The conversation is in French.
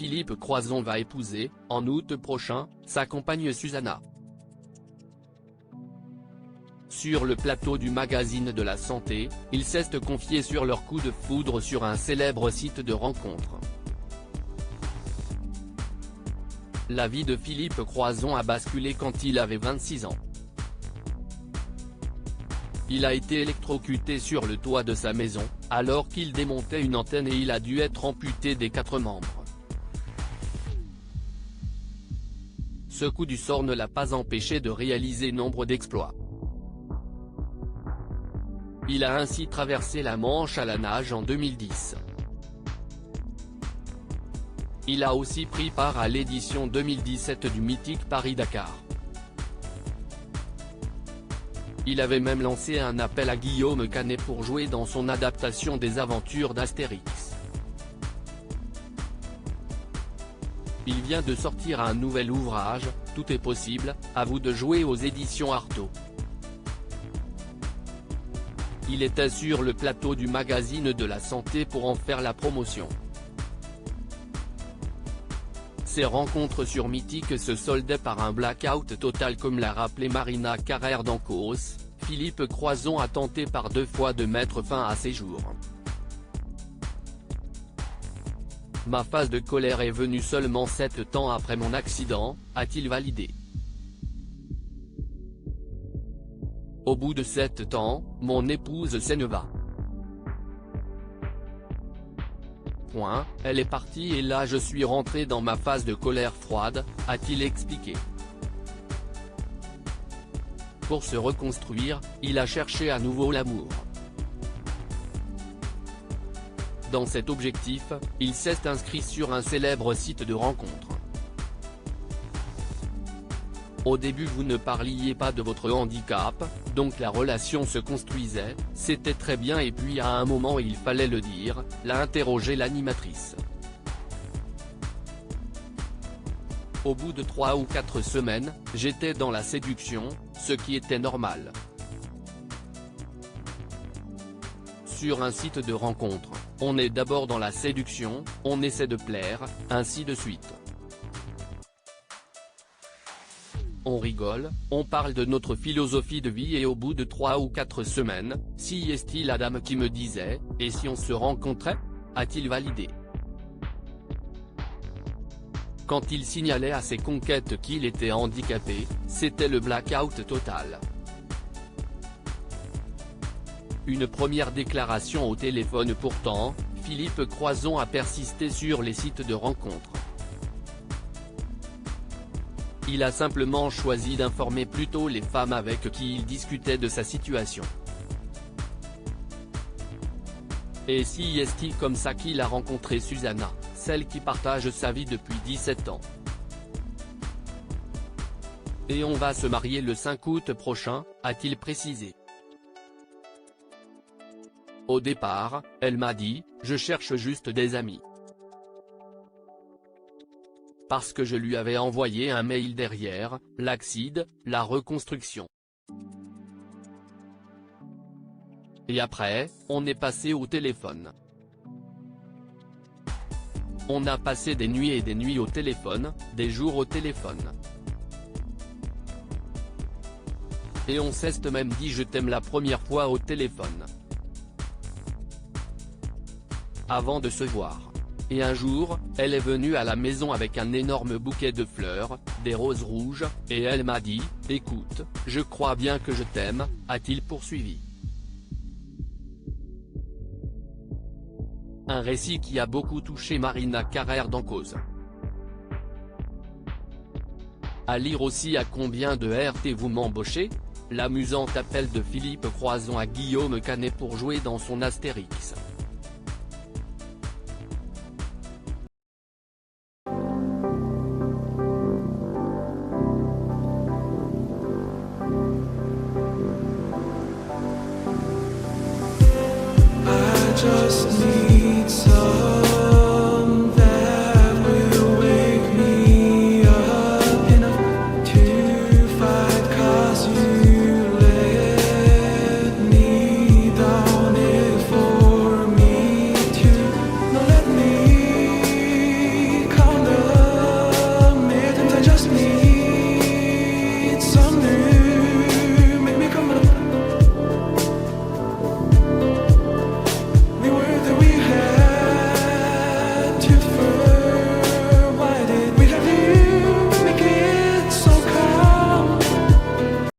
Philippe Croizon va épouser, en août prochain, sa compagne Susanna. Sur le plateau du magazine de la santé, ils s'est confiés sur leur coup de foudre sur un célèbre site de rencontre. La vie de Philippe Croizon a basculé quand il avait 26 ans. Il a été électrocuté sur le toit de sa maison, alors qu'il démontait une antenne et il a dû être amputé des 4 membres. Ce coup du sort ne l'a pas empêché de réaliser nombre d'exploits. Il a ainsi traversé la Manche à la nage en 2010. Il a aussi pris part à l'édition 2017 du mythique Paris-Dakar. Il avait même lancé un appel à Guillaume Canet pour jouer dans son adaptation des aventures d'Astérix. Il vient de sortir un nouvel ouvrage, Tout est possible, à vous de jouer aux éditions Artaud. Il était sur le plateau du magazine de la santé pour en faire la promotion. Ces rencontres sur Mythique se soldaient par un blackout total comme l'a rappelé Marina Carrère d'Ancos. Philippe Croizon a tenté par 2 fois de mettre fin à ses jours. Ma phase de colère est venue seulement 7 ans après mon accident, a-t-il validé. Au bout de 7 ans, mon épouse s'en va. Elle est partie et là je suis rentré dans ma phase de colère froide, a-t-il expliqué. Pour se reconstruire, il a cherché à nouveau l'amour. Dans cet objectif, il s'est inscrit sur un célèbre site de rencontre. Au début vous ne parliez pas de votre handicap, donc la relation se construisait, c'était très bien et puis à un moment il fallait le dire, l'a interrogé l'animatrice. Au bout de 3 ou 4 semaines, j'étais dans la séduction, ce qui était normal. Sur un site de rencontre, on est d'abord dans la séduction, on essaie de plaire, ainsi de suite. On rigole, on parle de notre philosophie de vie et au bout de 3 ou 4 semaines, si est-il la dame qui me disait, et si on se rencontrait, a-t-il validé. Quand il signalait à ses conquêtes qu'il était handicapé, c'était le blackout total. Une première déclaration au téléphone pourtant, Philippe Croizon a persisté sur les sites de rencontres. Il a simplement choisi d'informer plutôt les femmes avec qui il discutait de sa situation. Et si est-il comme ça qu'il a rencontré Susanna, celle qui partage sa vie depuis 17 ans. Et on va se marier le 5 août prochain, a-t-il précisé. Au départ, elle m'a dit, je cherche juste des amis. Parce que je lui avais envoyé un mail derrière, l'accident, la reconstruction. Et après, on est passé au téléphone. On a passé des nuits et des nuits au téléphone, des jours au téléphone. Et on s'est même dit je t'aime la première fois au téléphone. Avant de se voir. Et un jour, elle est venue à la maison avec un énorme bouquet de fleurs, des roses rouges, et elle m'a dit, écoute, je crois bien que je t'aime, a-t-il poursuivi. Un récit qui a beaucoup touché Marina Carrère d'Ancos. À lire aussi à combien de RT vous m'embauchez ? L'amusant appel de Philippe Croizon à Guillaume Canet pour jouer dans son Astérix. Just